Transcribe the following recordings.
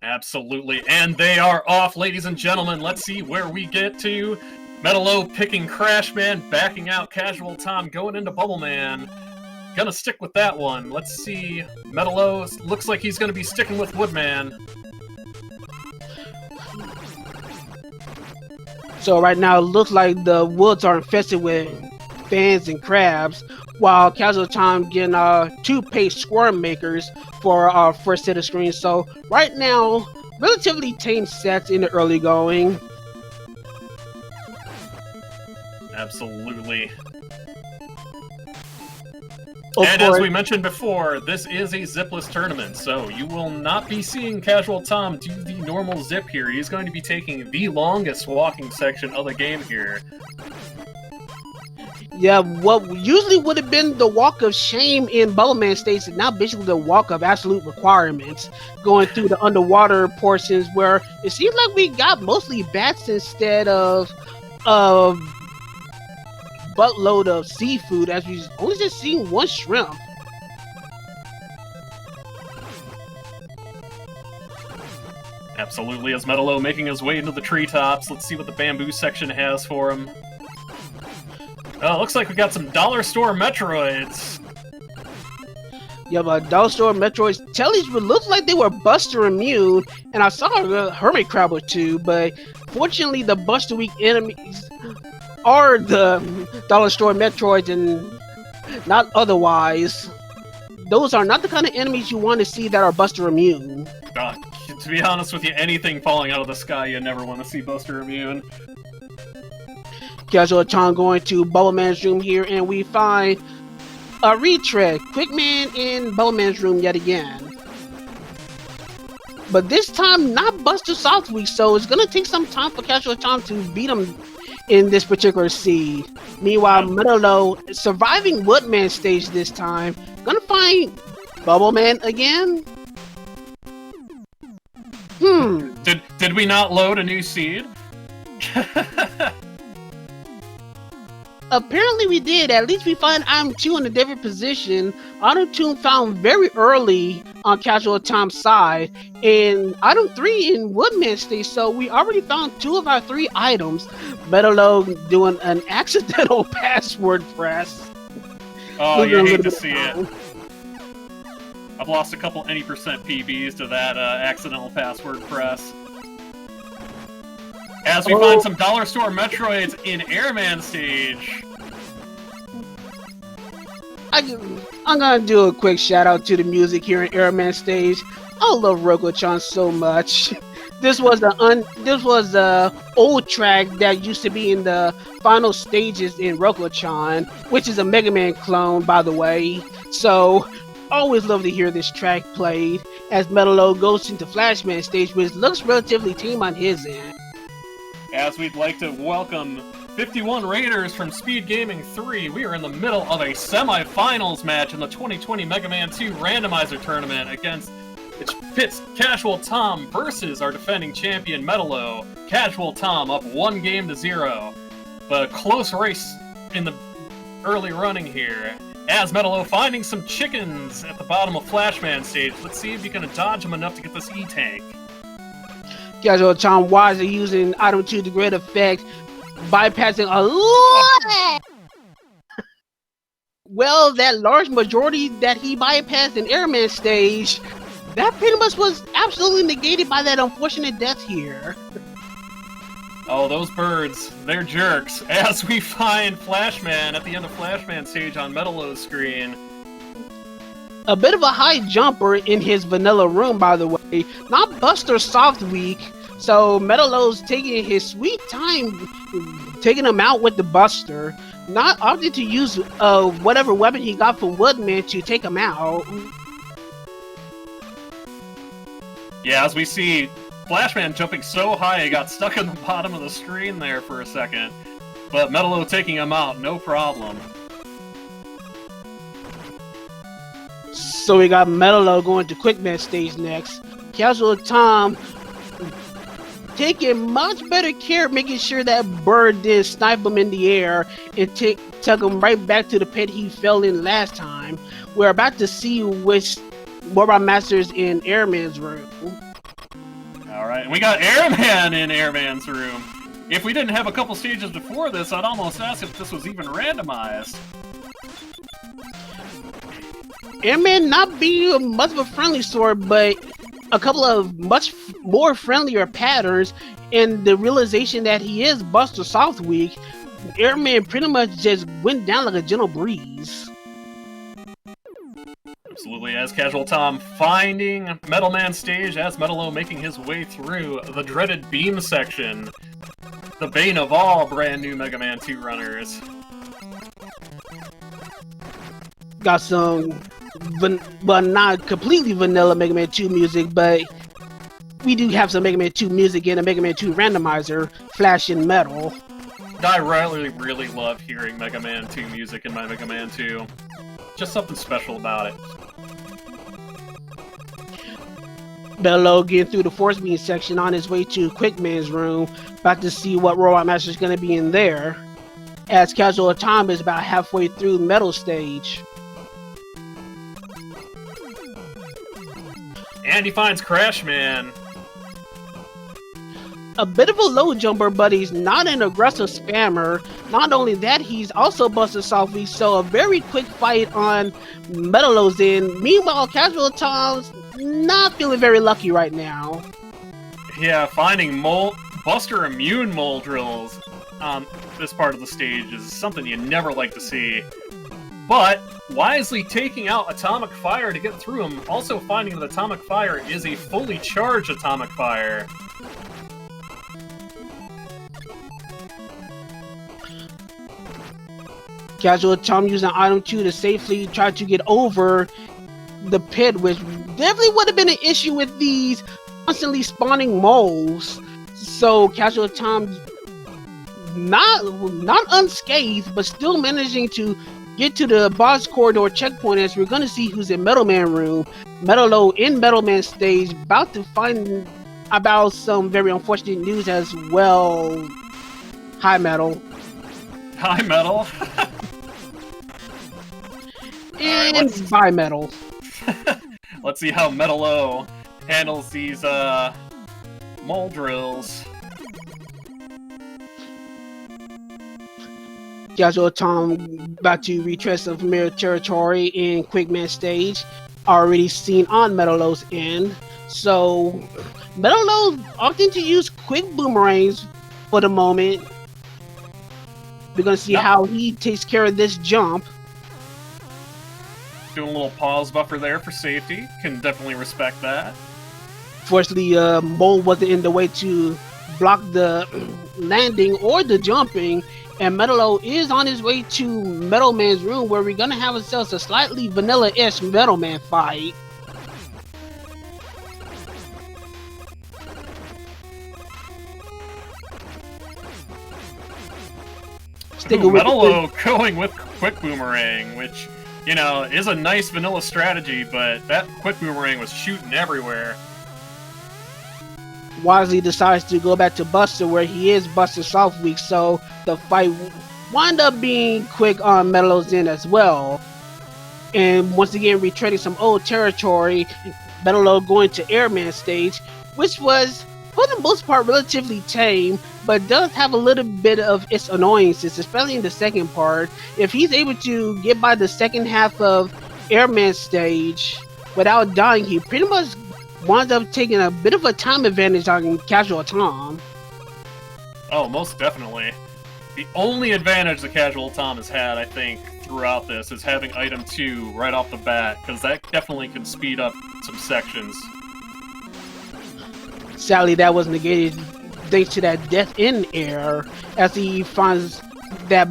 Absolutely, and they are off, ladies and gentlemen. Let's see where we get to. MetaLow picking Crashman, backing out CasualTom, going into Bubbleman. Gonna stick with that one. Let's see. MetaLow looks like he's gonna be sticking with Woodman. So right now it looks like the woods are infested with fans and crabs, while CasualTom getting 2 paste squirm makers for our first set of screens. So right now, relatively tame sets in the early going. Absolutely. And as we mentioned before, this is a zipless tournament, so you will not be seeing CasualTom do the normal zip here. He's going to be taking the longest walking section of the game here. Yeah, what usually would have been the walk of shame in Bubbleman states is now basically the walk of absolute requirements, going through the underwater portions where it seems like we got mostly bats instead of buttload of seafood, as we've only just seen 1 shrimp. Absolutely, as MetaLow making his way into the treetops. Let's see what the bamboo section has for him. Oh, looks like we got some dollar store Metroids. Yeah, but dollar store Metroids, Tellies would look like they were Buster immune, and I saw a hermit crab or 2, but fortunately the Buster Week enemies are the dollar store Metroids and not otherwise. Those are not the kind of enemies you want to see that are Buster immune. To be honest with you, anything falling out of the sky you never want to see Buster immune. CasualTom going to Bubbleman's room here, and we find a retread. Quickman in Bubbleman's room yet again. But this time, not Buster Southweek, so it's going to take some time for CasualTom to beat him in this particular seed. Meanwhile, MetaLow surviving Woodman stage this time. Gonna find Bubbleman again? Did we not load a new seed? Apparently we did. At least we find item 2 in a different position. Item 2 found very early on CasualTom's side, and item 3 in Woodman stage. So we already found 2 of our 3 items. MetaLow doing an accidental password press. Oh, you hate to see it. I've lost a couple any % PBs to that accidental password press. As we find some dollar store Metroids in Airman stage. I'm gonna do a quick shout out to the music here in Airman stage. I love Roko-chan so much. This was the old track that used to be in the final stages in Roko-chan, which is a Mega Man clone, by the way. So always love to hear this track played as MetaLow goes into Flashman stage, which looks relatively tame on his end. As we'd like to welcome 51 Raiders from SpeedGaming 3, we are in the middle of a semi-finals match in the 2020 Mega Man 2 Randomizer tournament against it pits CasualTom versus our defending champion MetaLow. CasualTom up 1-0, but a close race in the early running here. As MetaLow finding some chickens at the bottom of Flashman stage. Let's see if you can dodge them enough to get this E-Tank. CasualTom wisely using item 2 to great effect, bypassing a lot. Well, that large majority that he bypassed in Airman stage, that pretty much was absolutely negated by that unfortunate death here. Oh, those birds, they're jerks. As we find Flashman at the end of Flashman stage on MetaLow's screen. A bit of a high jumper in his vanilla room, by the way. Not Buster Soft Week, so MetaLow's taking his sweet time, taking him out with the Buster. Not opting to use whatever weapon he got from Woodman to take him out. Yeah, as we see Flashman jumping so high he got stuck in the bottom of the screen there for a second. But MetaLow taking him out, no problem. So we got MetaLow going to Quickman stage next. CasualTom taking much better care, making sure that bird didn't snipe him in the air and took him right back to the pit he fell in last time. We're about to see which Robot Masters in Airman's room. Alright, and we got Airman in Airman's room. If we didn't have a couple stages before this, I'd almost ask if this was even randomized. Airman not being much of a friendly sort, but a couple of much more friendlier patterns, and the realization that he is Buster Soft Week, Airman pretty much just went down like a gentle breeze. Absolutely, as CasualTom finding Metal Man stage, as MetaLow making his way through the dreaded beam section. The bane of all brand new Mega Man 2 runners. Got some, well, not completely vanilla Mega Man 2 music, but we do have some Mega Man 2 music in a Mega Man 2 randomizer, Flash in Metal. I really love hearing Mega Man 2 music in my Mega Man 2. Just something special about it. MetaLow getting through the Force Beam section on his way to Quickman's room, about to see what Robot Master is going to be in there, as CasualTom is about halfway through Metal stage. And he finds Crashman. A bit of a low jumper, but he's not an aggressive spammer. Not only that, he's also Buster Soft Week, so a very quick fight on MetaLow's end. Meanwhile, CasualTom's not feeling very lucky right now. Yeah, finding Buster immune mole drills on this part of the stage is something you never like to see. But wisely taking out Atomic Fire to get through him, also finding that Atomic Fire is a fully charged Atomic Fire. CasualTom using item 2 to safely try to get over the pit, which definitely would have been an issue with these constantly spawning moles. So CasualTom not unscathed, but still managing to get to the boss corridor checkpoint, as we're going to see who's in Metal Man room. MetaLow in Metal Man stage, about to find about some very unfortunate news as well. Hi, Metal. Hi, Metal. And right, bye, Metal. Let's see how MetaLow handles these mole drills. CasualTom about to retread some familiar territory in Quickman stage, already seen on MetaLow's end. So MetaLow opting to use quick boomerangs for the moment. We're gonna see how he takes care of this jump. Doing a little pause buffer there for safety. Can definitely respect that. Fortunately, Mole wasn't in the way to block the landing or the jumping, and MetaLow is on his way to Metal Man's room, where we're gonna have ourselves a slightly vanilla-ish Metal Man fight. MetaLow going with Quick Boomerang, which, you know, is a nice vanilla strategy, but that Quick Boomerang was shooting everywhere. Wisely decides to go back to Buster, where he is Buster Soft Week, so the fight wound up being quick on MetaLow's end as well. And once again, retreading some old territory, MetaLow going to Airman stage, which was, for the most part, relatively tame, but does have a little bit of its annoyances, especially in the second part. If he's able to get by the second half of Airman stage without dying, he pretty much winds up taking a bit of a time advantage on CasualTom. Oh, most definitely. The only advantage that CasualTom has had, I think, throughout this is having item 2 right off the bat, because that definitely can speed up some sections. Sadly, that was negated thanks to that death in air, as he finds that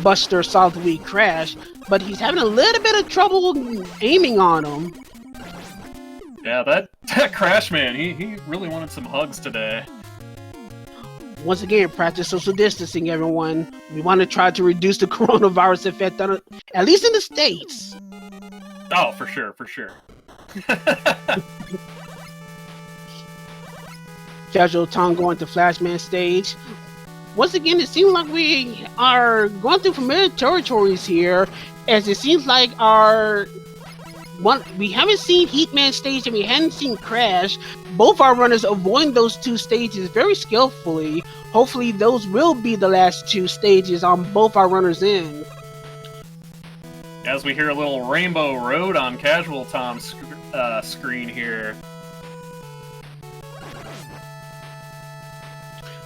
Buster Soft Week crash, but he's having a little bit of trouble aiming on him. Yeah, that Crash Man, he really wanted some hugs today. Once again, practice social distancing, everyone. We want to try to reduce the coronavirus effect on it, at least in the States. Oh, for sure, for sure. CasualTom going to Flashman stage. Once again, it seems like we are going through familiar territories here, as it seems like our we haven't seen Heatman stage and we hadn't seen Crash. Both our runners avoiding those two stages very skillfully. Hopefully those will be the last two stages on both our runners' end. As we hear a little Rainbow Road on CasualTom's screen here.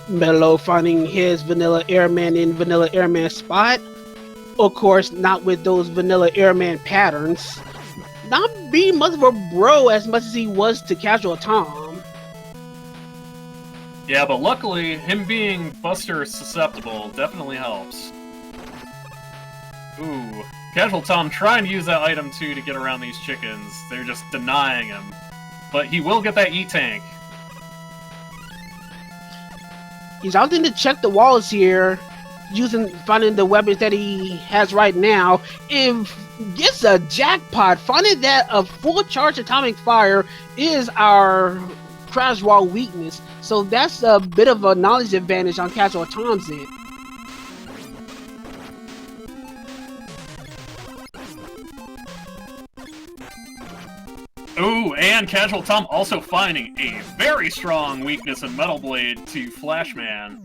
MetaLow finding his Vanilla Airman in Vanilla Airman spot. Of course, not with those Vanilla Airman patterns. Not being much of a bro as much as he was to CasualTom. Yeah, but luckily, him being Buster susceptible definitely helps. Ooh. CasualTom trying to use that item 2 to get around these chickens. They're just denying him. But he will get that E-Tank. He's opting to check the walls here, finding the weapons that he has right now. If gets a jackpot, finding that a full charge atomic fire is our crash wall weakness. So that's a bit of a knowledge advantage on CasualTom's end. Ooh, and CasualTom also finding a very strong weakness in Metal Blade to Flashman.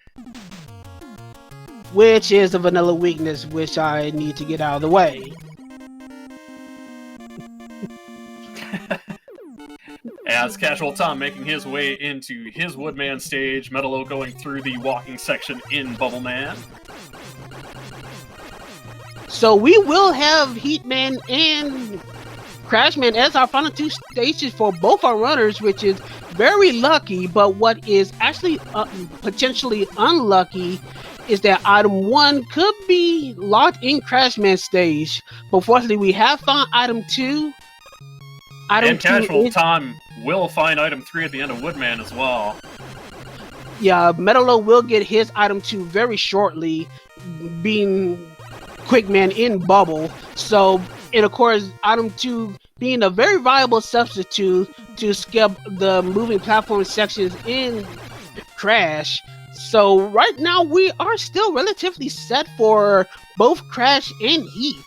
Which is a vanilla weakness, which I need to get out of the way. As CasualTom making his way into his Woodman stage, MetaLow going through the walking section in Bubbleman. So we will have Heatman and Crashman as our final two stages for both our runners, which is very lucky. But what is actually potentially unlucky is that item 1 could be locked in Crashman stage. But fortunately, we have found item 2. And CasualTom will find item 3 at the end of Woodman as well. Yeah, MetaLow will get his item 2 very shortly, being Quickman in Bubble. So, and of course, item 2 being a very viable substitute to skip the moving platform sections in Crash. So right now we are still relatively set for both Crash and Heat.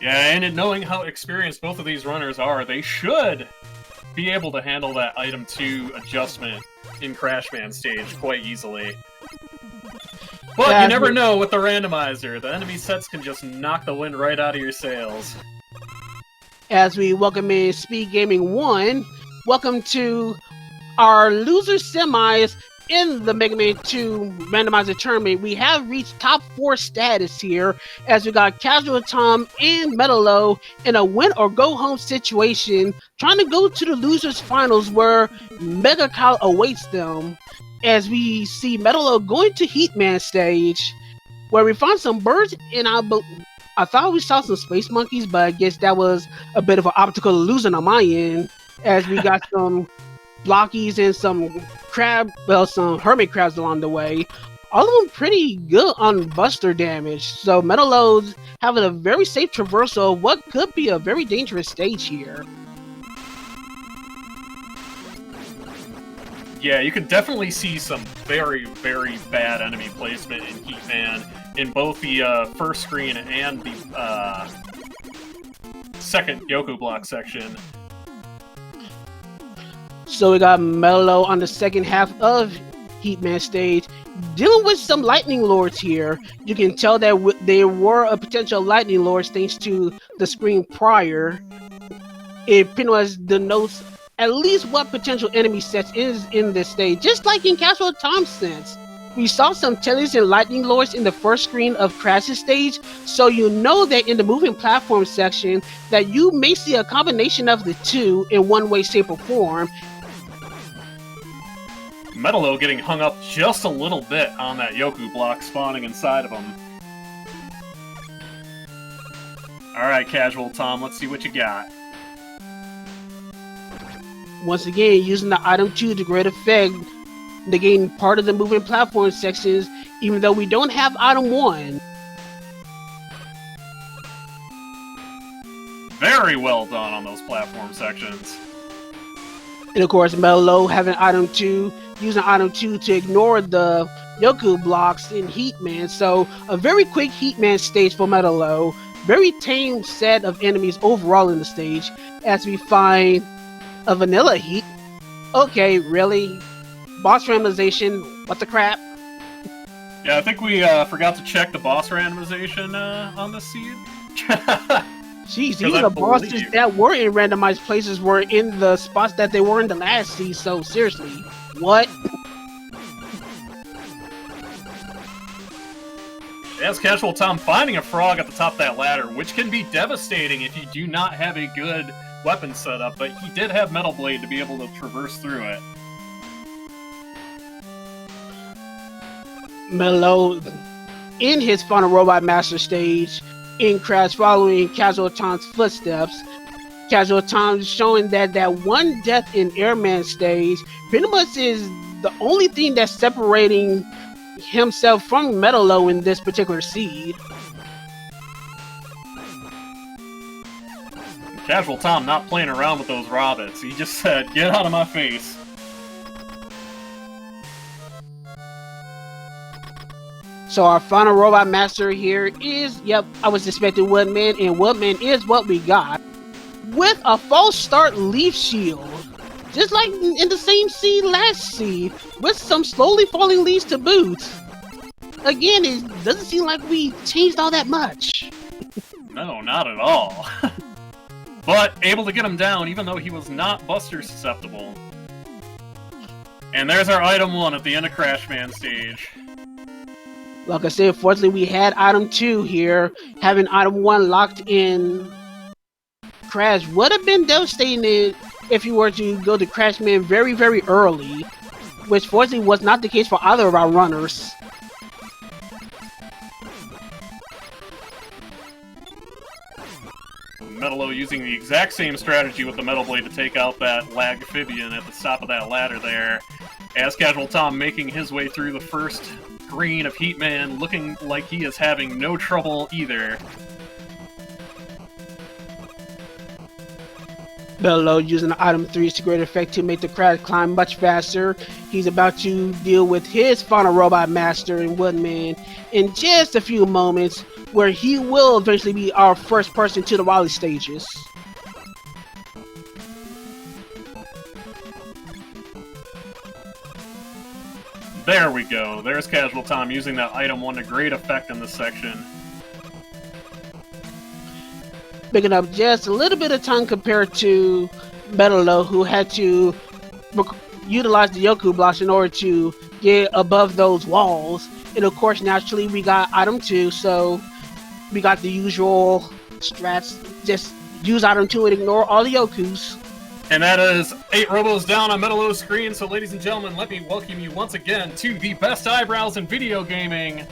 Yeah, and in knowing how experienced both of these runners are, they should be able to handle that item 2 adjustment in Crashman stage quite easily. But yeah, you never know with the randomizer. The enemy sets can just knock the wind right out of your sails. As we welcome in SpeedGaming 1, welcome to our loser semis in the Mega Man 2 Randomizer Tournament. We have reached top 4 status here, as we got CasualTom and MetaLow in a win or go home situation, trying to go to the losers finals where Mega Kyle awaits them. As we see MetaLow going to Heatman stage, where we found some birds, and I thought we saw some space monkeys, but I guess that was a bit of an optical illusion on my end, as we got some blockies and some hermit crabs along the way. All of them pretty good on buster damage, so MetaLow's having a very safe traversal of what could be a very dangerous stage here. Yeah, you can definitely see some very, very bad enemy placement in Heatman in both the first screen and the second Yoku block section. So we got MetaLow on the second half of Heatman stage, dealing with some lightning lords here. You can tell that there were a potential lightning lords thanks to the screen prior. It pretty much denotes at least what potential enemy sets is in this stage, just like in CasualTom's sense. We saw some Tellys and Lightning Lords in the first screen of Crash's stage, so you know that in the moving platform section that you may see a combination of the two in one way, shape, or form. MetaLow getting hung up just a little bit on that Yoku block spawning inside of him. Alright, CasualTom, let's see what you got. Once again, using the item 2 to great effect, negating part of the moving platform sections, even though we don't have item 1. Very well done on those platform sections. And of course, MetaLow having item 2, using item 2 to ignore the Yoku blocks in Heatman. So a very quick Heatman stage for MetaLow. Very tame set of enemies overall in the stage, as we find a vanilla Heat. Okay, really? Boss randomization? What the crap? Yeah, I think we forgot to check the boss randomization on this seed. Jeez, even the bosses that were in randomized places were in the spots that they were in the last seed, so seriously, what? As CasualTom finding a frog at the top of that ladder, which can be devastating if you do not have a good weapon setup, but he did have Metal Blade to be able to traverse through it. MetaLow, in his final Robot Master stage, in Crash following CasualTom's footsteps, CasualTom showing that one death in Airman stage pretty much is the only thing that's separating himself from MetaLow in this particular seed. CasualTom not playing around with those robots. He just said, "Get out of my face." So our final Robot Master here is, yep, I was expecting Woodman, and Woodman is what we got. With a false start leaf shield. Just like in the same seed last seed, with some slowly falling leaves to boot. Again, it doesn't seem like we changed all that much. No, not at all. But able to get him down, even though he was not Buster susceptible. And there's our item 1 at the end of Crashman stage. Like I said, fortunately we had item 2 here. Having item 1 locked in Crash would have been devastating if you were to go to Crashman very, very early, which fortunately was not the case for either of our runners. MetaLow using the exact same strategy with the Metal Blade to take out that Lagphibian at the top of that ladder there. As CasualTom making his way through the first green of Heatman, looking like he is having no trouble either. MetaLow using item 3 to great effect to make the Crash climb much faster. He's about to deal with his final Robot Master in Woodman in just a few moments, where he will eventually be our first person to the Wily stages. There we go. There's CasualTom using that item 1 to great effect in this section. Picking up just a little bit of time compared to MetaLow, who had to utilize the Yoku blocks in order to get above those walls. And of course, naturally, we got item 2, so we got the usual strats. Just use item 2 and ignore all the Yokus. And that is 8 robos down on MetaLow's screen. So ladies and gentlemen, let me welcome you once again to the best eyebrows in video gaming.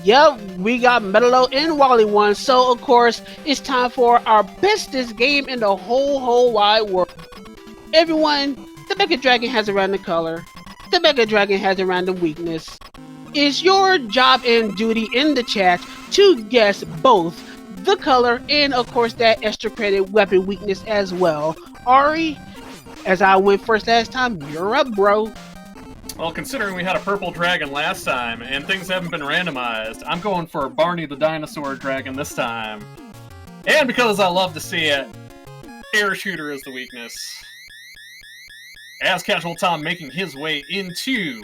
Yep, we got MetaLow and Wally 1, so of course, it's time for our bestest game in the whole wide world. Everyone, the Mega Dragon has a random color. The Mega Dragon has a random weakness. It's your job and duty in the chat to guess both the color and of course that extra credit weapon weakness as well. Ari, as I went first last time, you're up, bro. Well, considering we had a purple dragon last time, and things haven't been randomized, I'm going for Barney the Dinosaur Dragon this time. And because I love to see it, Air Shooter is the weakness. As CasualTom making his way into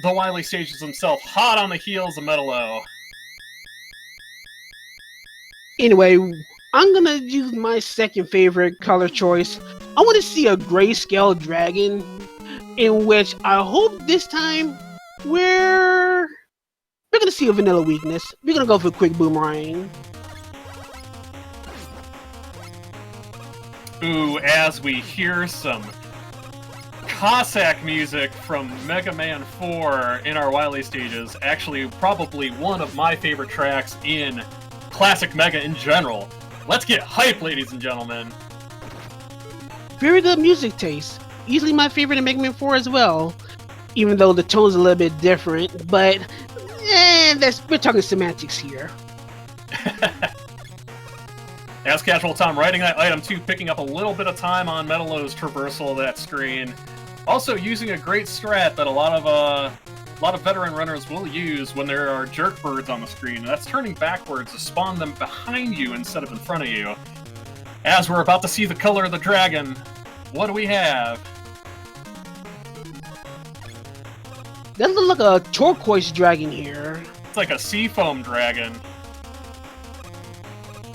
the Wily stages himself, hot on the heels of MetaLow. Anyway, I'm gonna use my second favorite color choice. I want to see a grayscale dragon, in which I hope this time we're gonna see a vanilla weakness. We're gonna go for a quick boomerang. Ooh, as we hear some Cossack music from Mega Man 4 in our Wily stages, actually probably one of my favorite tracks in classic Mega in general. Let's get hype, ladies and gentlemen. Very good music taste. Easily my favorite in Mega Man 4 as well, even though the tone's a little bit different, but we're talking semantics here. As CasualTom writing that item 2, picking up a little bit of time on MetaLow's traversal of that screen. Also using a great strat that a lot of a lot of veteran runners will use when there are jerk birds on the screen, and that's turning backwards to spawn them behind you instead of in front of you. As we're about to see the color of the dragon, what do we have? That looks like a turquoise dragon here. It's like a seafoam dragon.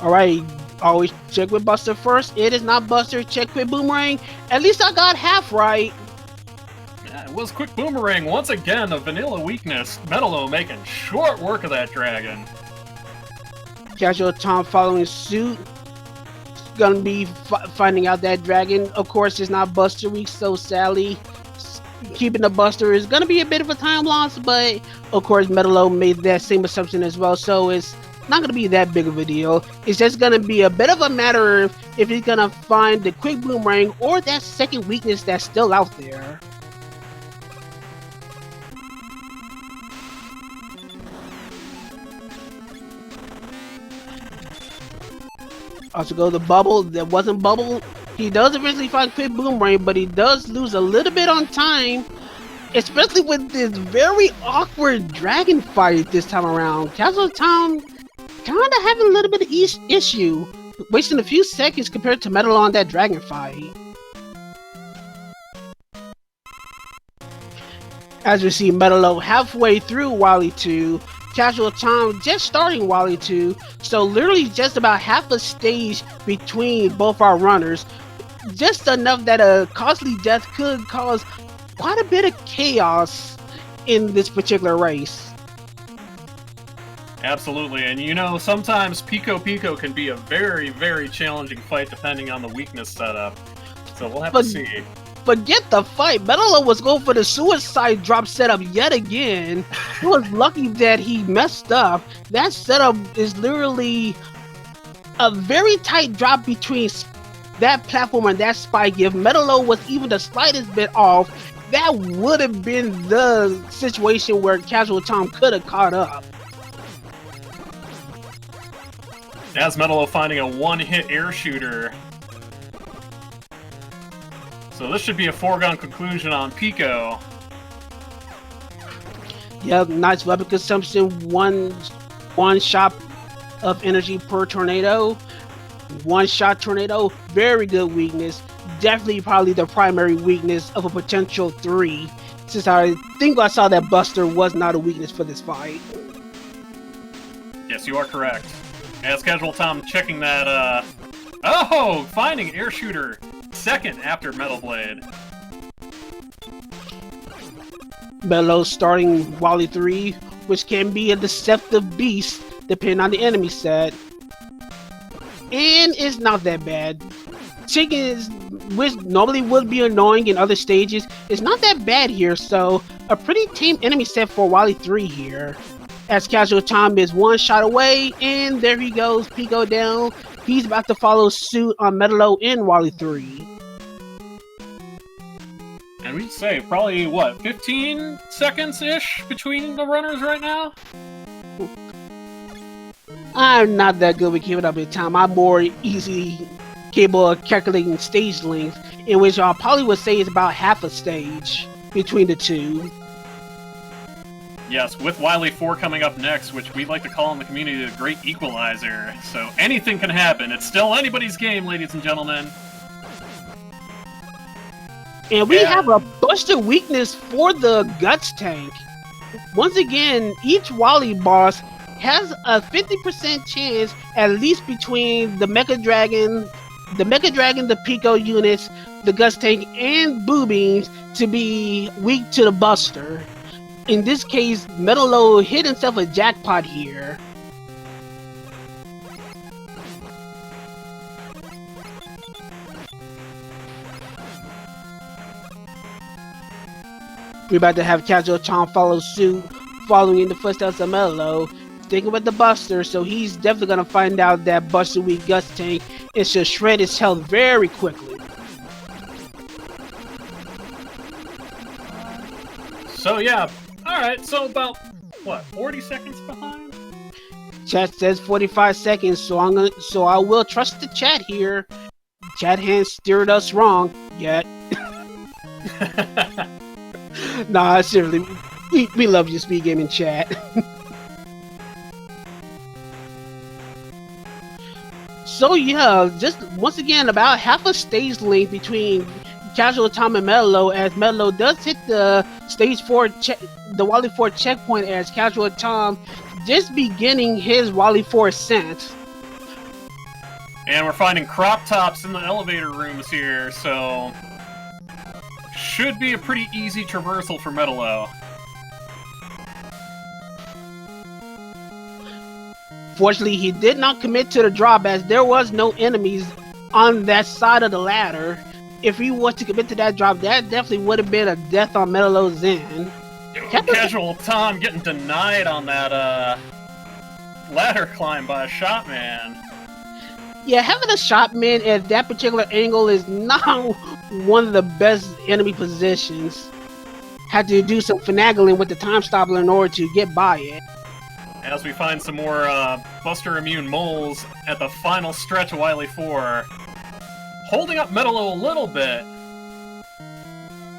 Alright, always check with Buster first. It is not Buster. Check with Boomerang. At least I got half right. Yeah, it was Quick Boomerang. Once again, a vanilla weakness. MetaLow making short work of that dragon. CasualTom following suit. Gonna be finding out that dragon. Of course, it's not Buster week, so sadly, keeping the Buster is gonna be a bit of a time loss. But of course, MetaLow made that same assumption as well, so it's not gonna be that big of a deal. It's just gonna be a bit of a matter of if he's gonna find the Quick Boomerang or that second weakness that's still out there. Also go the bubble. That wasn't bubble. He does eventually find Quick Boomerang, but he does lose a little bit on time, especially with this very awkward dragon fight this time around. CasualTom kind of having a little bit of issue, wasting a few seconds compared to MetaLow on that dragon fight. As we see MetaLow halfway through Wily 2, CasualTom just starting Wily 2, so literally just about half a stage between both our runners. Just enough that a costly death could cause quite a bit of chaos in this particular race. Absolutely, and you know, sometimes Pico Pico can be a very, very challenging fight depending on the weakness setup. So we'll have to see. Forget the fight. MetaLow was going for the suicide drop setup yet again. He was lucky that he messed up. That setup is literally a very tight drop between that platform and that spike. If MetaLow was even the slightest bit off, that would have been the situation where CasualTom could have caught up. As MetaLow finding a one-hit air shooter. So this should be a foregone conclusion on Pico. Yep, nice weapon consumption, one shot of energy per tornado. One shot tornado, very good weakness. Definitely probably the primary weakness of a potential 3. Since I think I saw that Buster was not a weakness for this fight. Yes, you are correct. As CasualTom checking that, oh! Finding air shooter second after Metal Blade. MetaLow starting Wally 3, which can be a deceptive beast depending on the enemy set. And it's not that bad. Chicken is, which normally would be annoying in other stages, is not that bad here, so a pretty tame enemy set for Wally 3 here. As CasualTom is one shot away, and there he goes, Pico down. He's about to follow suit on MetaLow in Wally 3. And we'd say probably, what, 15 seconds-ish between the runners right now? I'm not that good with keeping up with time. I'm more easily capable of calculating stage length, in which I probably would say is about half a stage between the two. Yes, with Wily 4 coming up next, which we'd like to call in the community the Great Equalizer. So anything can happen. It's still anybody's game, ladies and gentlemen. And we have a Buster weakness for the Guts tank. Once again, each Wily boss has a 50% chance, at least between the Mecha Dragon, the Pico units, the Guts tank, and Boo Beams to be weak to the Buster. In this case, MetaLow hit himself a jackpot here. We're about to have CasualTom follow suit, following in the footsteps of MetaLow, sticking with the Buster, so he's definitely gonna find out that Buster weak Guts tank and should shred his health very quickly. So yeah, alright, so about, what, 40 seconds behind? Chat says 45 seconds, so I will trust the chat here. Chat hands steered us wrong, yet. Nah, seriously. We love you, Speed Gaming chat. So yeah, just once again about half a stage length between CasualTom and MetaLow, as MetaLow does hit the stage 4 the Wally 4 checkpoint, as CasualTom just beginning his Wally 4 ascent. And we're finding crop tops in the elevator rooms here, so should be a pretty easy traversal for MetaLow. Fortunately, he did not commit to the drop, as there was no enemies on that side of the ladder. If he was to commit to that drop, that definitely would have been a death on MetaLow's end. CasualTom getting denied on that ladder climb by a shot man. Yeah, having a shot man at that particular angle is not one of the best enemy positions. Had to do some finagling with the time stopper in order to get by it. As we find some more Buster immune moles at the final stretch of Wily 4. Holding up MetaLow a little bit.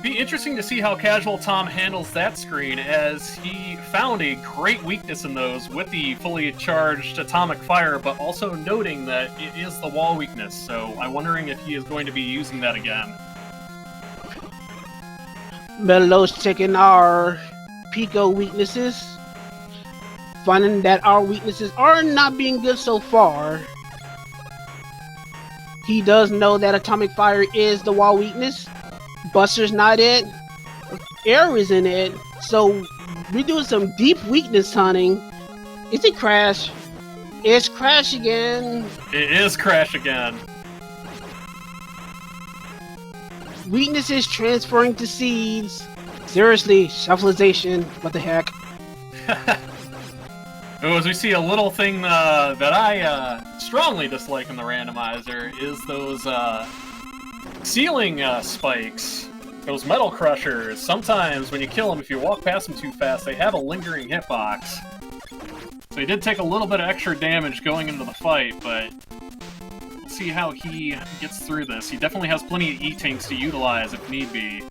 Be interesting to see how CasualTom handles that screen, as he found a great weakness in those with the fully charged atomic fire, but also noting that it is the wall weakness, so I'm wondering if he is going to be using that again. MetaLow's checking our Pico weaknesses, finding that our weaknesses are not being good so far. He does know that atomic fire is the wall weakness. Buster's not it. Air isn't it. So we're doing some deep weakness hunting. Is it Crash? It's Crash again. It is Crash again. Weaknesses transferring to seeds. Seriously, shuffleization. What the heck? As we see, a little thing that I strongly dislike in the randomizer is those ceiling spikes, those metal crushers. Sometimes when you kill them, if you walk past them too fast, they have a lingering hitbox. So he did take a little bit of extra damage going into the fight, but we'll see how he gets through this. He definitely has plenty of E-tanks to utilize if need be.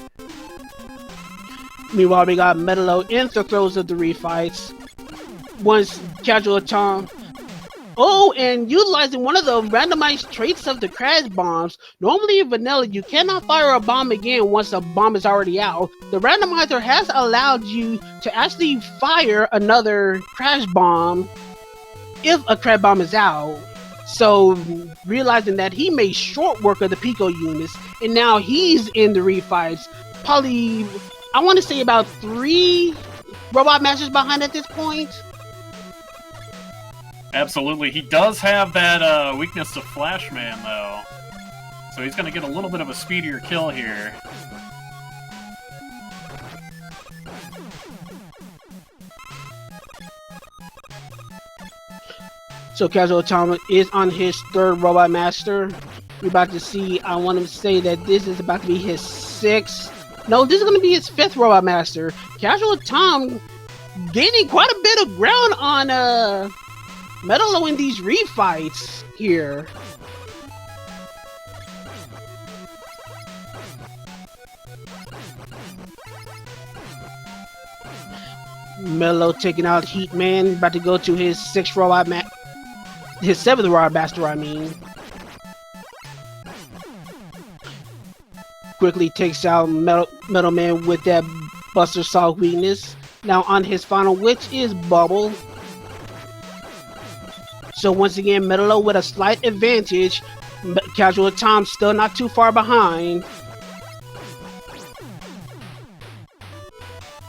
Meanwhile, we got MetaLow in the throes of the refights. Once CasualTom. Oh, and utilizing one of the randomized traits of the crash bombs. Normally in vanilla, you cannot fire a bomb again once a bomb is already out. The randomizer has allowed you to actually fire another crash bomb if a crash bomb is out. So, realizing that he made short work of the Pico units, and now he's in the refights. Probably, I want to say about 3 Robot Masters behind at this point. Absolutely. He does have that weakness to Flashman, though. So he's going to get a little bit of a speedier kill here. So CasualTom is on his 3rd Robot Master. We're about to see, I want to say that this is about to be his 6th. No, this is going to be his 5th Robot Master. CasualTom gaining quite a bit of ground on MetaLow in these refights here. MetaLow taking out Heatman, about to go to his 6th Robot his 7th Robot Master, I mean. Quickly takes out Metal Man with that Buster Saw weakness. Now on his final, which is Bubble. So once again, MetaLow with a slight advantage. CasualTom still not too far behind.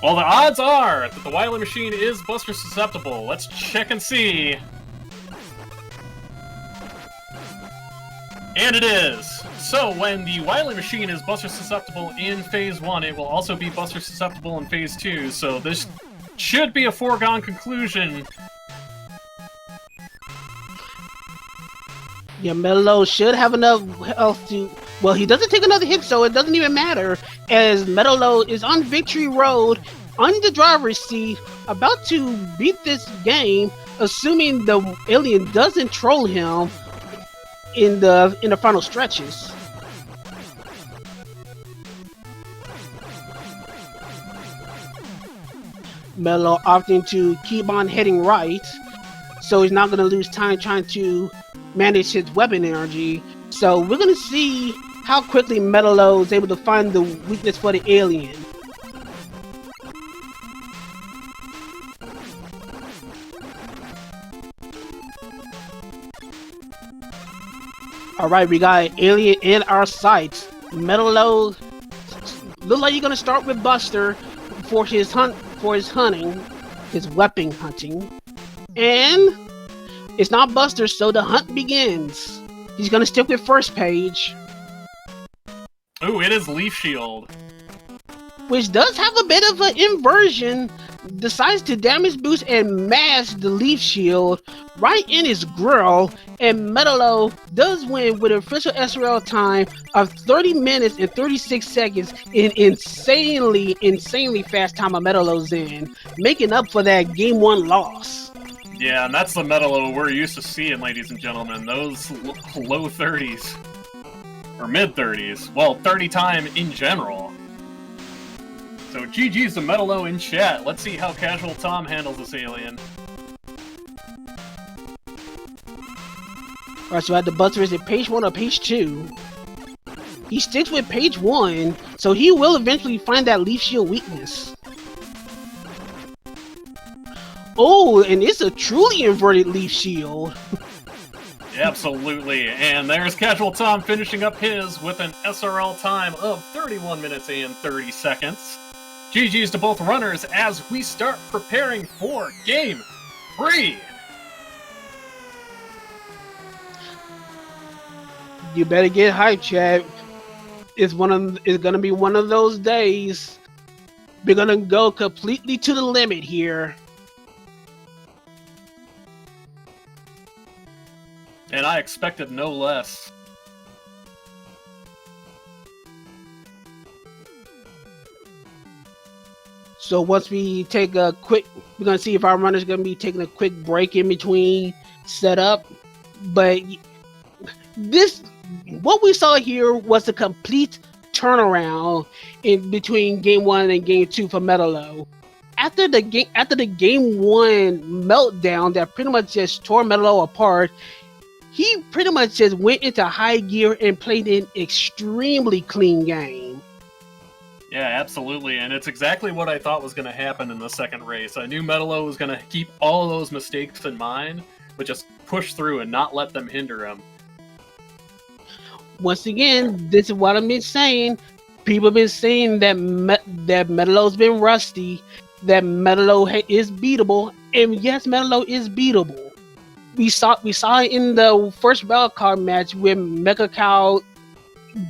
Well, the odds are that the Wily Machine is Buster susceptible. Let's check and see. And it is! So, when the Wily Machine is Buster susceptible in Phase 1, it will also be Buster susceptible in Phase 2, so this should be a foregone conclusion. Yeah, MetaLow should have enough health to... Well, he doesn't take another hit, so it doesn't even matter, as MetaLow is on victory road, on the driver's seat, about to beat this game, assuming the alien doesn't troll him in the final stretches. MetaLow opting to keep on heading right, so he's not going to lose time trying to manage his weapon energy. So we're going to see how quickly MetaLow is able to find the weakness for the alien. Alright, we got an alien in our sights. MetaLow looks like you're gonna start with Buster for his hunting, his weapon hunting. And it's not Buster, so the hunt begins. He's gonna stick with first page. Ooh, it is Leaf Shield. Which does have a bit of an inversion. Decides to damage boost and mash the Leaf Shield right in his grill, and MetaLow does win with an official SRL time of 30 minutes and 36 seconds in insanely fast time of MetaLow's in, making up for that Game 1 loss. Yeah, and that's the MetaLow we're used to seeing, ladies and gentlemen. Those low 30s. Or mid 30s. Well, 30 time in general. So GG's to MetaLow in chat. Let's see how CasualTom handles this alien. Alright, so at the Buster, is it page 1 or page 2? He sticks with page 1, so he will eventually find that Leaf Shield weakness. Oh, and it's a truly inverted Leaf Shield. Absolutely, and there's CasualTom finishing up his with an SRL time of 31 minutes and 30 seconds. GG's to both runners as we start preparing for Game 3. You better get hyped, Chad. It's gonna be one of those days. We're gonna go completely to the limit here. And I expected no less. So once we take a quick, we're gonna see if our runner's gonna be taking a quick break in between setup. But what we saw here was a complete turnaround in between Game 1 and Game 2 for MetaLow. After the Game 1 meltdown that pretty much just tore MetaLow apart, he pretty much just went into high gear and played an extremely clean game. Yeah, absolutely, and it's exactly what I thought was going to happen in the second race. I knew MetaLow was going to keep all of those mistakes in mind, but just push through and not let them hinder him. Once again, this is what I've been saying. People have been saying that that MetaLow's been rusty, that MetaLow is beatable, and yes, MetaLow is beatable. We saw it in the first wildcard match when Mecha Cow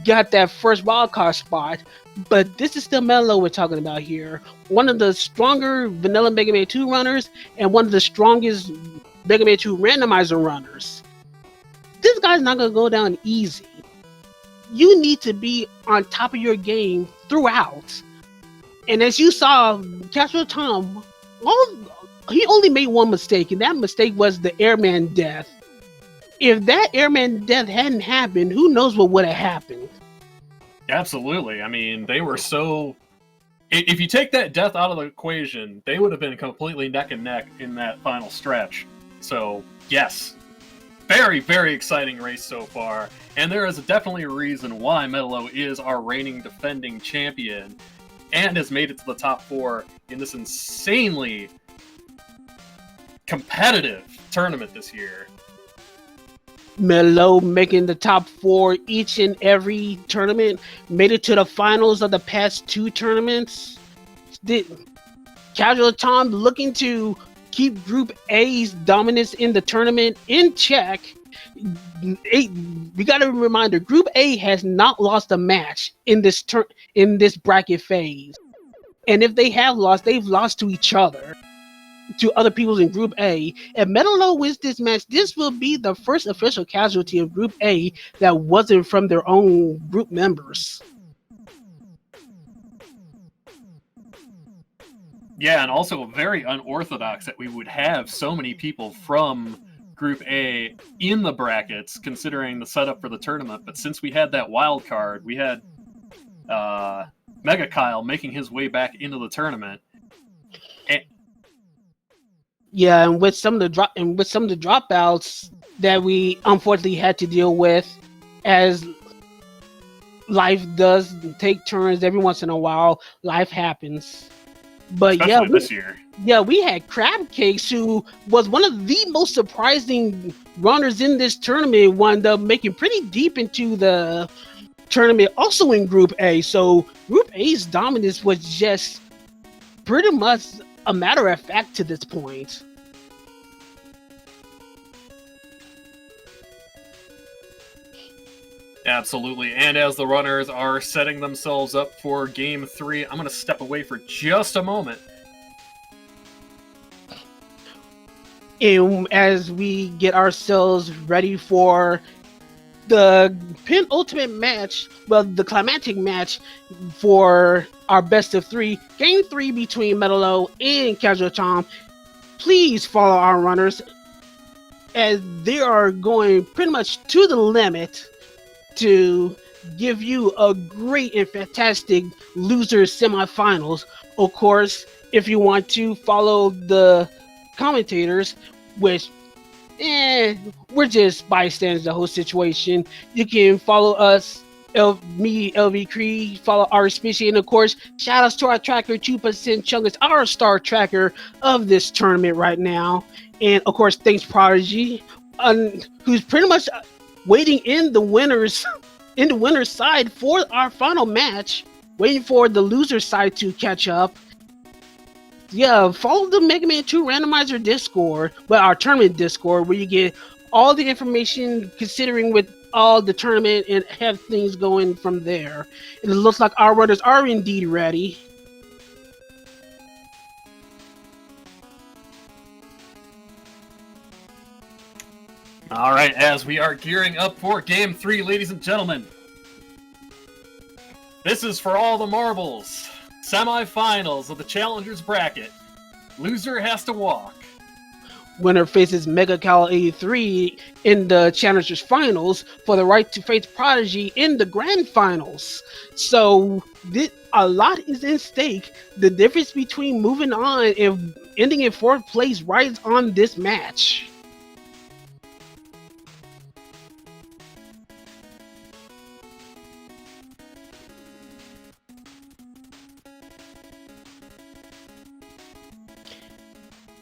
got that first wildcard spot, but this is still MetaLow we're talking about here. One of the stronger vanilla Mega Man 2 runners and one of the strongest Mega Man 2 randomizer runners. This guy's not going to go down easy. You need to be on top of your game throughout. And as you saw, CasualTom, he only made one mistake, and that mistake was the airman death. If that airman death hadn't happened, who knows what would have happened? Absolutely. I mean, they were so... If you take that death out of the equation, they would have been completely neck and neck in that final stretch. So, yes. Very, very exciting race so far. And there is definitely a reason why MetaLow is our reigning defending champion and has made it to the top 4 in this insanely competitive tournament this year. MetaLow making the top 4 each and every tournament, made it to the finals of the past 2 tournaments. CasualTom looking to keep Group A's dominance in the tournament in check. We got a reminder: Group A has not lost a match in this bracket phase, and if they have lost, they've lost to each other, to other people in Group A. If MetaLow wins this match, this will be the first official casualty of Group A that wasn't from their own group members. Yeah, and also very unorthodox that we would have so many people from Group A in the brackets, considering the setup for the tournament. But since we had that wild card, we had Mega Kyle making his way back into the tournament. Yeah, and with some of the dropouts that we unfortunately had to deal with, as life does take turns every once in a while, life happens. But Especially this year. yeah, we had Crab Cakes, who was one of the most surprising runners in this tournament, wound up making pretty deep into the tournament, also in Group A. So Group A's dominance was just pretty much a matter of fact to this point. Absolutely. And as the runners are setting themselves up for Game 3, I'm going to step away for just a moment. And as we get ourselves ready for the penultimate match, well, the climactic match for our best of 3, Game 3 between MetaLow and CasualTom, please follow our runners, as they are going pretty much to the limit to give you a great and fantastic losers semifinals. Of course, if you want to follow the commentators, which we're just bystanders the whole situation, you can follow us, me, LV Cree, follow our species, and of course, shout outs to our tracker 2% Chungus, our star tracker of this tournament right now. And of course, thanks Prodigy, who's pretty much waiting in the winner's side for our final match, waiting for the loser side to catch up. Yeah, follow the Mega Man 2 Randomizer Discord, well, our tournament Discord, where you get all the information considering with all the tournament and have things going from there. And it looks like our runners are indeed ready. All right, as we are gearing up for Game 3, ladies and gentlemen. This is for all the marbles. Semi-finals of the Challengers bracket. Loser has to walk. Winner faces Mega Cal 83 in the Challengers finals for the right to face Prodigy in the Grand Finals. So a lot is in stake. The difference between moving on and ending in 4th place rides on this match.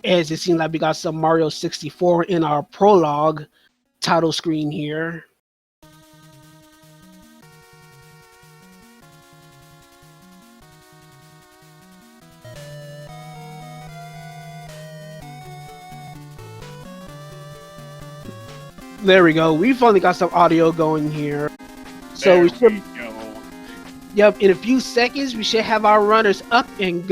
As it seems like we got some Mario 64 in our prologue title screen here. There we go. We finally got some audio going here. So we should. Yep, in a few seconds we should have our runners up and going.